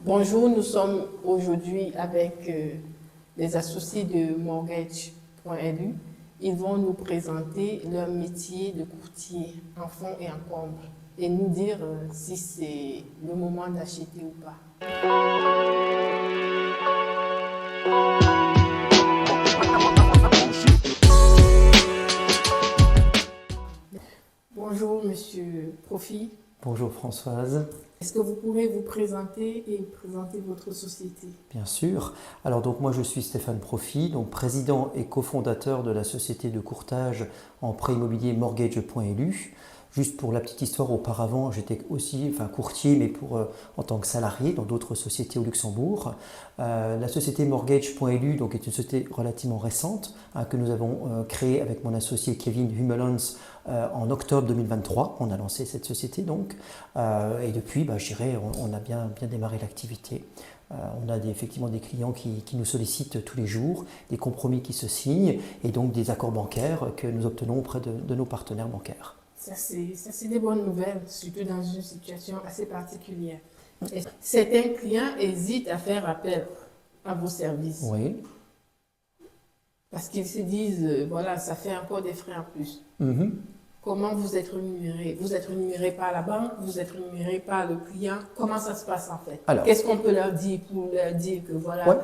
Bonjour, nous sommes aujourd'hui avec les associés de Mortgage.lu. Ils vont nous présenter leur métier de courtier en fonds et en comble et nous dire si c'est le moment d'acheter ou pas. Bonjour Monsieur Profit. Bonjour Françoise. Est-ce que vous pouvez vous présenter et présenter votre société? Bien sûr. Alors donc moi je suis Stéphane Profit, donc président et cofondateur de la société de courtage en prêt immobilier Mortgage.lu. Juste pour la petite histoire, auparavant j'étais aussi courtier mais en tant que salarié dans d'autres sociétés au Luxembourg. La société Mortgage.lu donc est une société relativement récente que nous avons créée avec mon associé Kevin Humelans en octobre 2023. On a lancé cette société donc et depuis je dirais on a bien démarré l'activité. On a effectivement des clients qui nous sollicitent tous les jours, des compromis qui se signent et donc des accords bancaires que nous obtenons auprès de nos partenaires bancaires. Ça, c'est des bonnes nouvelles, surtout dans une situation assez particulière. Et certains clients hésitent à faire appel à vos services. Oui. Parce qu'ils se disent, voilà, ça fait encore des frais en plus. Comment vous êtes rémunéré? Vous êtes rémunéré par la banque, vous êtes rémunéré par le client. Comment ça se passe en fait? Qu'est-ce qu'on peut leur dire pour leur dire que voilà,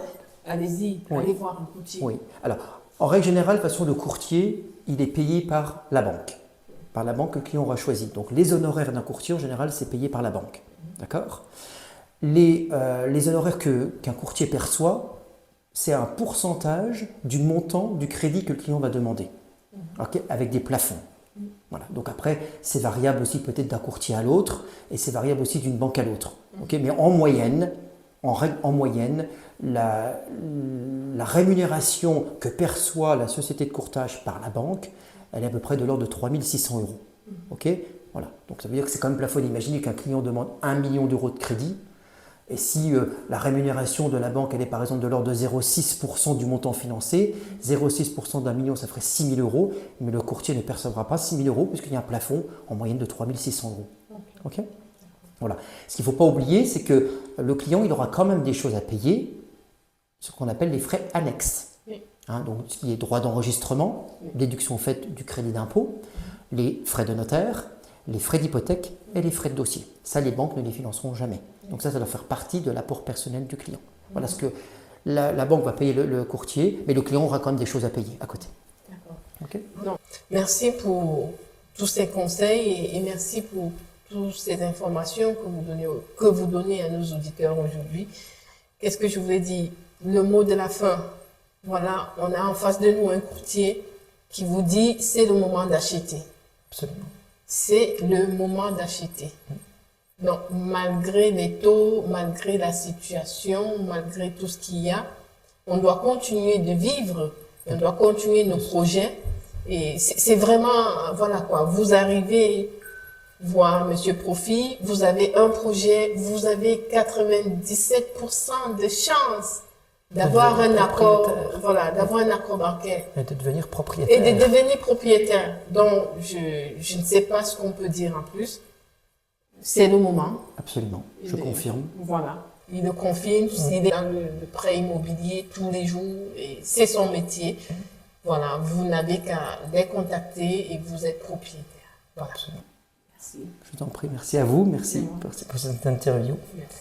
allez-y, allez voir un courtier? Oui. Alors, en règle générale, de façon, le courtier, il est payé par la banque que le client aura choisi. Donc, les honoraires d'un courtier, en général, c'est payé par la banque. D'accord? Les honoraires qu'un courtier perçoit, c'est un pourcentage du montant du crédit que le client va demander, avec des plafonds. Voilà. Donc après, c'est variable aussi peut-être d'un courtier à l'autre et c'est variable aussi d'une banque à l'autre. Mais en moyenne, la rémunération que perçoit la société de courtage par la banque, elle est à peu près de l'ordre de 3 600 euros. Voilà. Donc ça veut dire que c'est quand même plafonné. Imaginez qu'un client demande 1 million d'euros de crédit. Et si la rémunération de la banque, elle est par exemple de l'ordre de 0,6% du montant financé, 0,6% d'un million, ça ferait 6 000 euros, mais le courtier ne percevra pas 6 000 euros puisqu'il y a un plafond en moyenne de 3 600 euros. Okay. Voilà. Ce qu'il ne faut pas oublier, c'est que le client, il aura quand même des choses à payer, ce qu'on appelle les frais annexes. Donc, ce qui est droit d'enregistrement, déduction faite du crédit d'impôt, les frais de notaire, les frais d'hypothèque et les frais de dossier. Ça, les banques ne les financeront jamais. Donc ça doit faire partie de l'apport personnel du client. Voilà ce que la banque va payer le courtier, mais le client aura quand même des choses à payer à côté. D'accord. Merci pour tous ces conseils et merci pour toutes ces informations que vous donnez à nos auditeurs aujourd'hui. Qu'est-ce que je voulais dire? Le mot de la fin. Voilà, on a en face de nous un courtier qui vous dit c'est le moment d'acheter. Absolument. C'est le moment d'acheter. Donc, malgré les taux, malgré la situation, malgré tout ce qu'il y a, on doit continuer de vivre, on doit continuer nos projets. Et c'est vraiment, voilà quoi, vous arrivez voir Monsieur Profit, vous avez un projet, vous avez 97% de chances d'avoir un accord, d'avoir un accord bancaire. Et de devenir propriétaire. Et de devenir propriétaire. Donc, je ne sais pas ce qu'on peut dire en plus. C'est le moment. Absolument, je confirme. Voilà, il le confirme, il est dans le prêt immobilier tous les jours et c'est son métier. Voilà, vous n'avez qu'à les contacter et vous êtes propriétaire. Voilà. Absolument. Merci. Je vous en prie, merci à vous, merci pour cette interview. Merci.